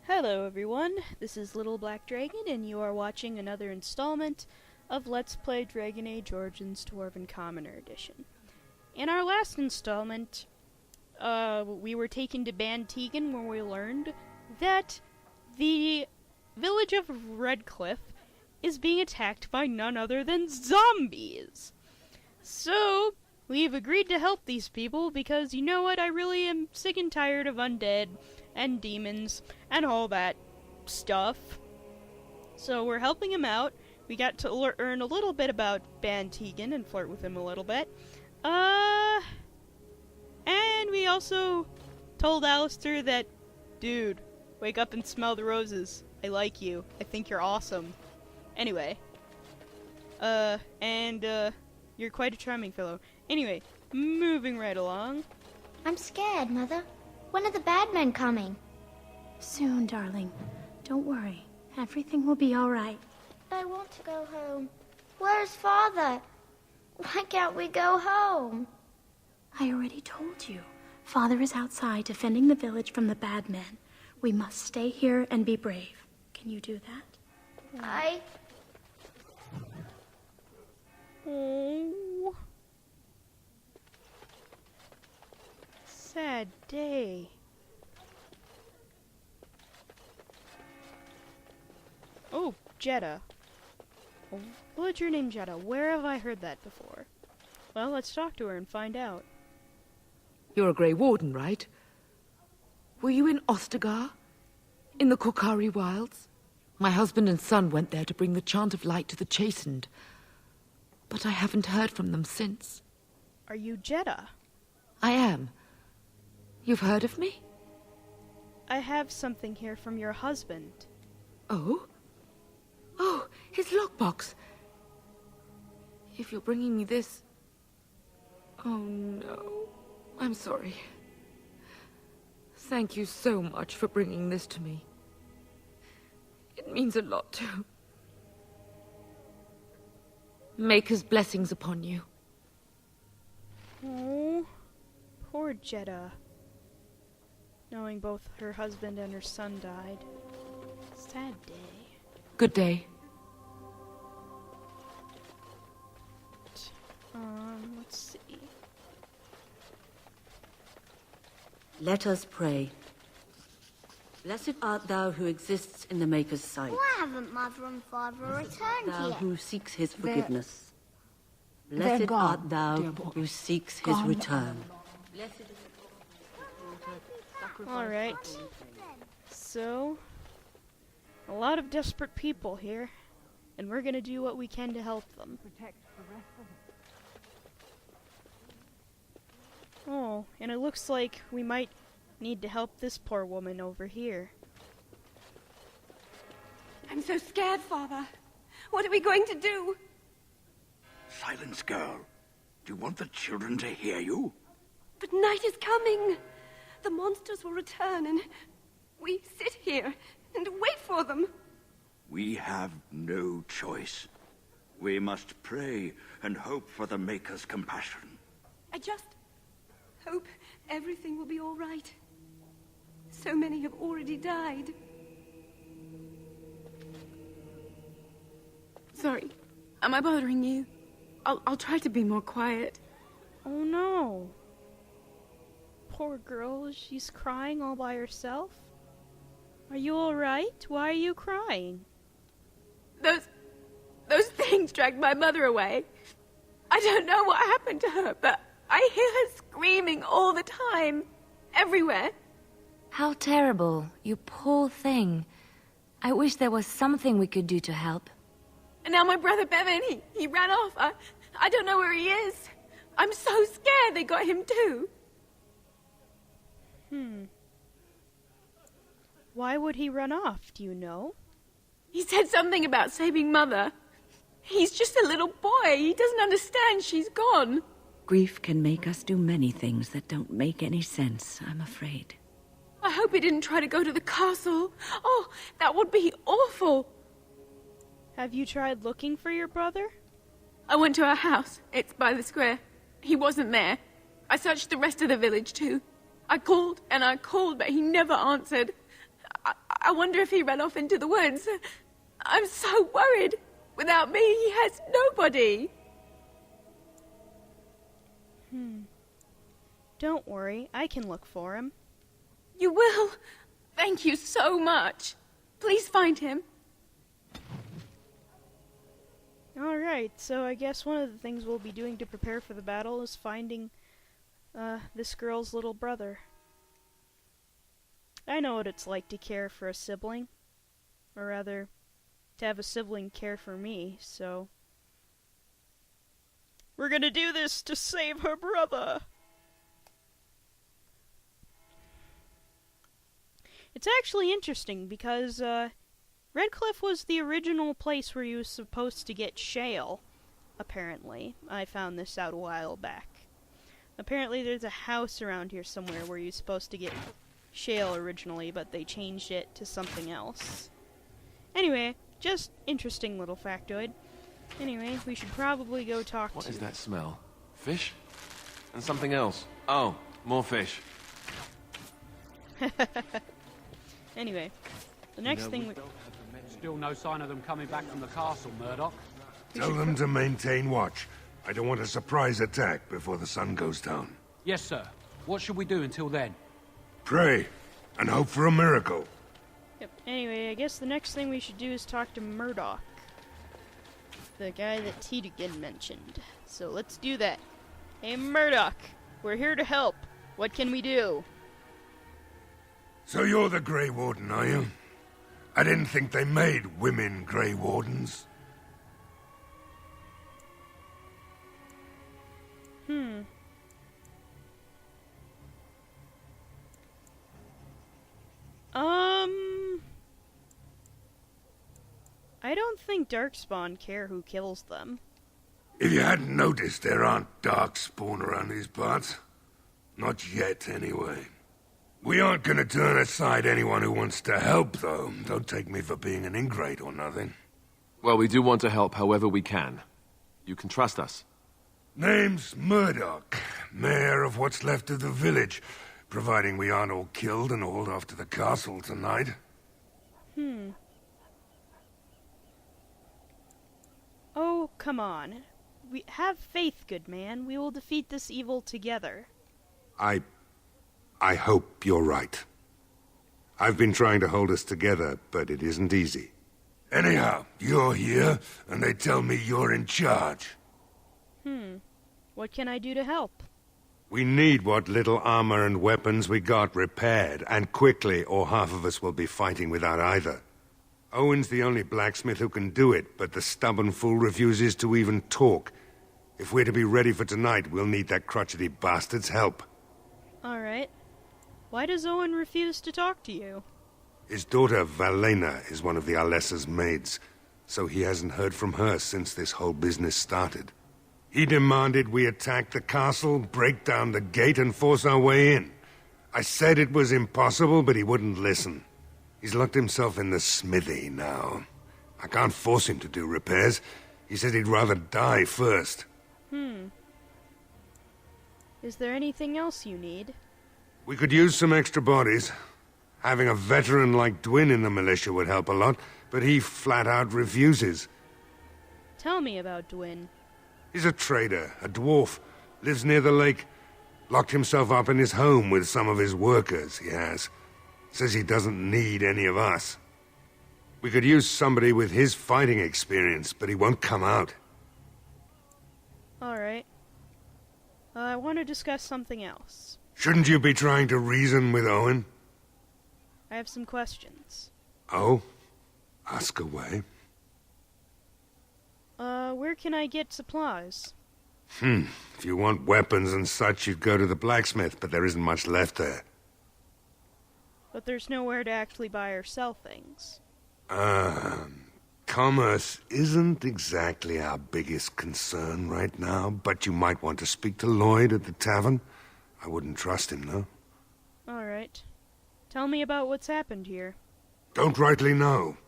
Hello everyone, this is Little Black Dragon, and you are watching another installment of Let's Play Dragon Age Origins Dwarven Commoner Edition. In our last installment, we were taken to Bantegan, where we learned that the village of Redcliffe is being attacked by none other than zombies. So, we've agreed to help these people because, you know what, I really am sick and tired of undead and demons and all that stuff. So we're helping him out. We got to learn a little bit about Bantegan and flirt with him a little bit. And we also told Alistair that, dude, wake up and smell the roses. I like you. I think you're awesome. Anyway. You're quite a charming fellow. Anyway, moving right along. I'm scared, Mother. When are the bad men coming? Soon, darling. Don't worry. Everything will be all right. I want to go home. Where's Father? Why can't we go home? I already told you. Father is outside defending the village from the bad men. We must stay here and be brave. Can you do that? Oh. Sad day. Oh, Jetta. A villager named Jetta. Where have I heard that before? Well, let's talk to her and find out. You're a Grey Warden, right? Were you in Ostagar? In the Korkari Wilds? My husband and son went there to bring the chant of light to the chastened. But I haven't heard from them since. Are you Jetta? I am. You've heard of me? I have something here from your husband. Oh? Oh, his lockbox. If you're bringing me this... Oh, no. I'm sorry. Thank you so much for bringing this to me. It means a lot, too. Maker's blessings upon you. Oh, poor Jetta. Knowing both her husband and her son died. Sad day. Good day. Let's see. Let us pray. Blessed art thou who exists in the Maker's sight. Why haven't Mother and Father returned Thou yet? who seeks his forgiveness. Blessed art thou who seeks his return. Alright. So, a lot of desperate people here, and we're gonna do what we can to help them. Oh, and it looks like we might need to help this poor woman over here. I'm so scared, Father. What are we going to do? Silence, girl. Do you want the children to hear you? But night is coming. The monsters will return and we sit here and wait for them. We have no choice. We must pray and hope for the Maker's compassion. I just hope everything will be all right. So many have already died. Sorry. Am I bothering you? I'll try to be more quiet. Oh no. Poor girl, she's crying all by herself? Are you alright? Why are you crying? Those things dragged my mother away. I don't know what happened to her, but I hear her screaming all the time. Everywhere. How terrible, you poor thing. I wish there was something we could do to help. And now my brother Bevan, he ran off. I don't know where he is. I'm so scared they got him too. Why would he run off, do you know? He said something about saving Mother. He's just a little boy. He doesn't understand she's gone. Grief can make us do many things that don't make any sense, I'm afraid. I hope he didn't try to go to the castle. Oh, that would be awful. Have you tried looking for your brother? I went to our house. It's by the square. He wasn't there. I searched the rest of the village too. I called and I called, but he never answered. I wonder if he ran off into the woods. I'm so worried. Without me, he has nobody. Don't worry, I can look for him. You will? Thank you so much. Please find him. Alright, so I guess one of the things we'll be doing to prepare for the battle is finding this girl's little brother. I know what it's like to care for a sibling. Or rather, to have a sibling care for me, so... We're gonna do this to save her brother! It's actually interesting because, Redcliffe was the original place where you were supposed to get shale, apparently. I found this out a while back. Apparently there's a house around here somewhere where you're supposed to get shale originally, but they changed it to something else. Anyway, just interesting little factoid. Anyway, we should probably go talk to... What is that smell? Fish? And something else. Oh, more fish. Anyway, the next thing we... Still no sign of them coming back from the castle, Murdoch. Tell them to maintain watch. I don't want a surprise attack before the sun goes down. Yes, sir. What should we do until then? Pray, and hope for a miracle. Yep. Anyway, I guess the next thing we should do is talk to Murdoch. The guy that Tiedemann mentioned. So let's do that. Hey, Murdoch! We're here to help. What can we do? So you're the Grey Warden, are you? I didn't think they made women Grey Wardens. I don't think Darkspawn care who kills them. If you hadn't noticed, there aren't Darkspawn around these parts. Not yet, anyway. We aren't gonna turn aside anyone who wants to help, though. Don't take me for being an ingrate or nothing. Well, we do want to help however we can. You can trust us. Name's Murdoch, mayor of what's left of the village, providing we aren't all killed and hauled off to the castle tonight. Oh, come on. We have faith, good man. We will defeat this evil together. I hope you're right. I've been trying to hold us together, but it isn't easy. Anyhow, you're here, and they tell me you're in charge. What can I do to help? We need what little armor and weapons we got repaired, and quickly, or half of us will be fighting without either. Owen's the only blacksmith who can do it, but the stubborn fool refuses to even talk. If we're to be ready for tonight, we'll need that crotchety bastard's help. Alright. Why does Owen refuse to talk to you? His daughter, Valena, is one of the Alessa's maids, so he hasn't heard from her since this whole business started. He demanded we attack the castle, break down the gate, and force our way in. I said it was impossible, but he wouldn't listen. He's locked himself in the smithy now. I can't force him to do repairs. He said he'd rather die first. Is there anything else you need? We could use some extra bodies. Having a veteran like Dwin in the militia would help a lot, but he flat out refuses. Tell me about Dwin. He's a trader, a dwarf, lives near the lake. Locked himself up in his home with some of his workers, he has. Says he doesn't need any of us. We could use somebody with his fighting experience, but he won't come out. Alright. I want to discuss something else. Shouldn't you be trying to reason with Owen? I have some questions. Oh? Ask away. Where can I get supplies? If you want weapons and such, you'd go to the blacksmith, but there isn't much left there. But there's nowhere to actually buy or sell things. Commerce isn't exactly our biggest concern right now, but you might want to speak to Lloyd at the tavern. I wouldn't trust him, though. Alright. Tell me about what's happened here. Don't rightly know.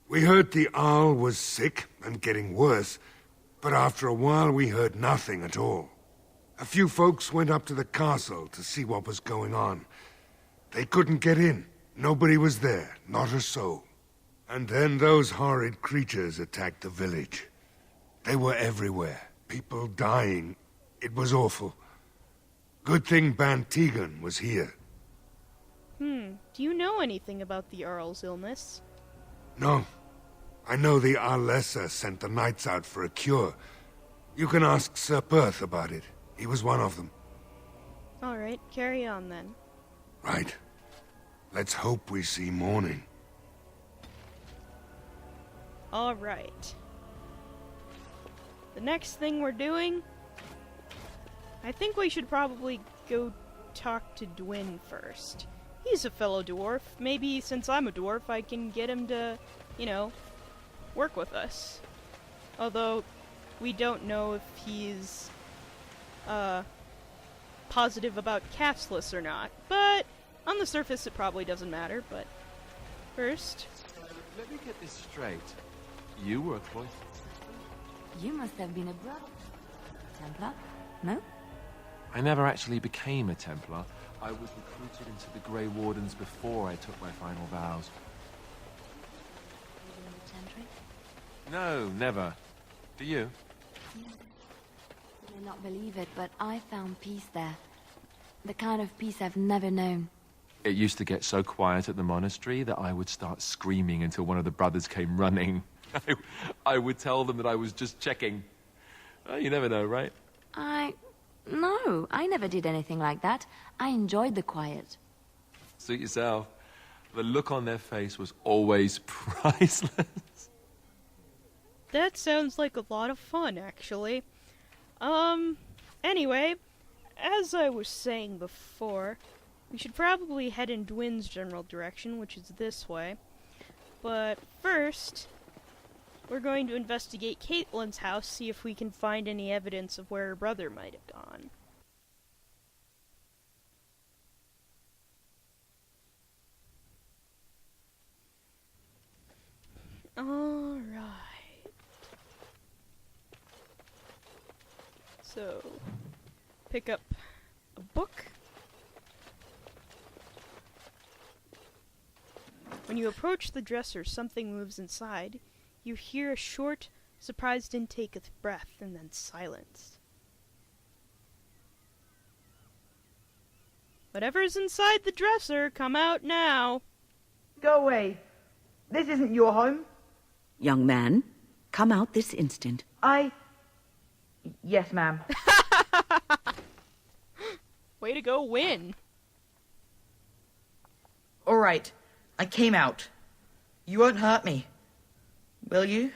We heard the Arl was sick and getting worse, but after a while we heard nothing at all. A few folks went up to the castle to see what was going on. They couldn't get in. Nobody was there, not a soul. And then those horrid creatures attacked the village. They were everywhere, people dying. It was awful. Good thing Ban Tegan was here. Do you know anything about the Earl's illness? No. I know the Arlessa sent the knights out for a cure. You can ask Sir Perth about it. He was one of them. Alright, carry on then. Right. Let's hope we see morning. Alright. The next thing we're doing... I think we should probably go talk to Dwin first. He's a fellow dwarf. Maybe since I'm a dwarf, I can get him to, you know, work with us. Although, we don't know if he's, positive about castless or not. But, on the surface it probably doesn't matter, but first... Let me get this straight. You were a cloistered... You must have been a brother. Templar? No? I never actually became a Templar. I was recruited into the Grey Wardens before I took my final vows. You in the Chantry? No, never. Do you? You may not believe it, but I found peace there. The kind of peace I've never known. It used to get so quiet at the monastery that I would start screaming until one of the brothers came running. I would tell them that I was just checking. You never know, right? No, I never did anything like that. I enjoyed the quiet. Suit yourself. The look on their face was always priceless. That sounds like a lot of fun, actually. Anyway, as I was saying before, we should probably head in Dwin's general direction, which is this way. But first, we're going to investigate Caitlin's house, see if we can find any evidence of where her brother might have gone. Alright. So, pick up a book. When you approach the dresser, something moves inside. You hear a short, surprised intake of breath, and then silence. Whatever's inside the dresser, come out now. Go away. This isn't your home. Young man, come out this instant. Yes, ma'am. Way to go win. All right, I came out. You won't hurt me, will you?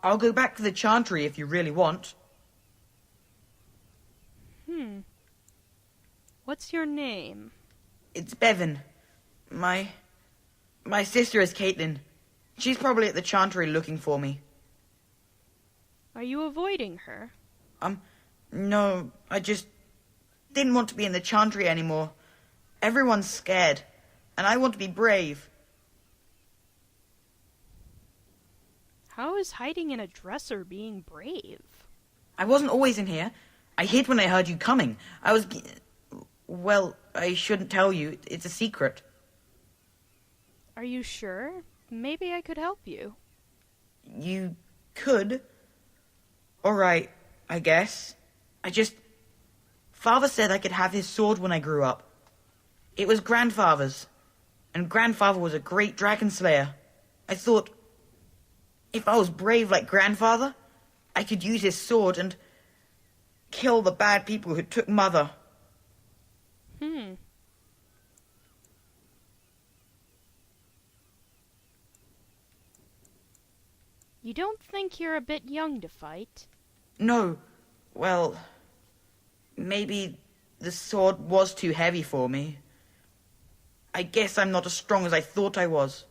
I'll go back to the Chantry if you really want. What's your name? It's Bevan. My sister is Caitlin. She's probably at the Chantry looking for me. Are you avoiding her? No, I just didn't want to be in the Chantry anymore. Everyone's scared, and I want to be brave. How is hiding in a dresser being brave? I wasn't always in here. I hid when I heard you coming. Well, I shouldn't tell you. It's a secret. Are you sure? Maybe I could help you. You could. All right, I guess. Father said I could have his sword when I grew up. It was Grandfather's, and Grandfather was a great dragon slayer. I thought, if I was brave like Grandfather, I could use his sword and kill the bad people who took Mother. You don't think you're a bit young to fight? No. Well, maybe the sword was too heavy for me. I guess I'm not as strong as I thought I was.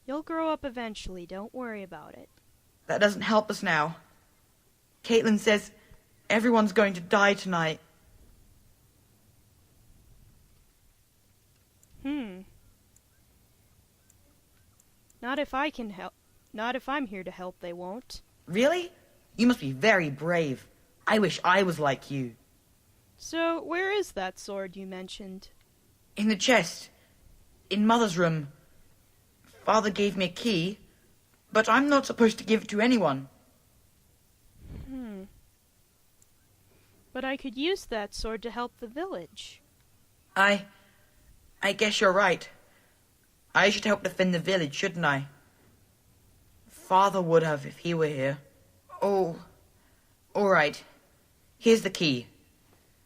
You'll grow up eventually, don't worry about it. That doesn't help us now. Caitlin says everyone's going to die tonight. Not if I can help. Not if I'm here to help, they won't. Really? You must be very brave. I wish I was like you. So, where is that sword you mentioned? In the chest. In Mother's room. Father gave me a key, but I'm not supposed to give it to anyone. But I could use that sword to help the village. I guess you're right. I should help defend the village, shouldn't I? Father would have if he were here. Oh, all right. Here's the key.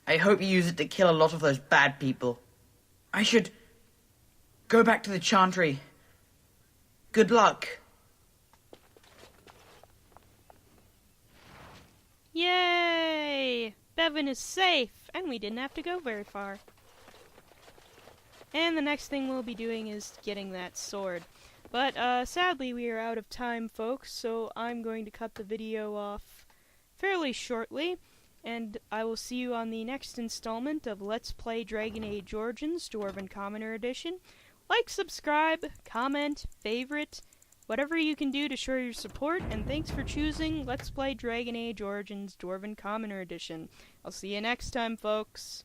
I hope you use it to kill a lot of those bad people. I should go back to the chantry. Good luck. Yay! Bevan is safe, and we didn't have to go very far. And the next thing we'll be doing is getting that sword. But sadly we are out of time, folks, so I'm going to cut the video off fairly shortly, and I will see you on the next installment of Let's Play Dragon Age Origins Dwarven Commoner Edition. Like, subscribe, comment, favorite, whatever you can do to show your support, and thanks for choosing Let's Play Dragon Age Origins Dwarven Commoner Edition. I'll see you next time, folks.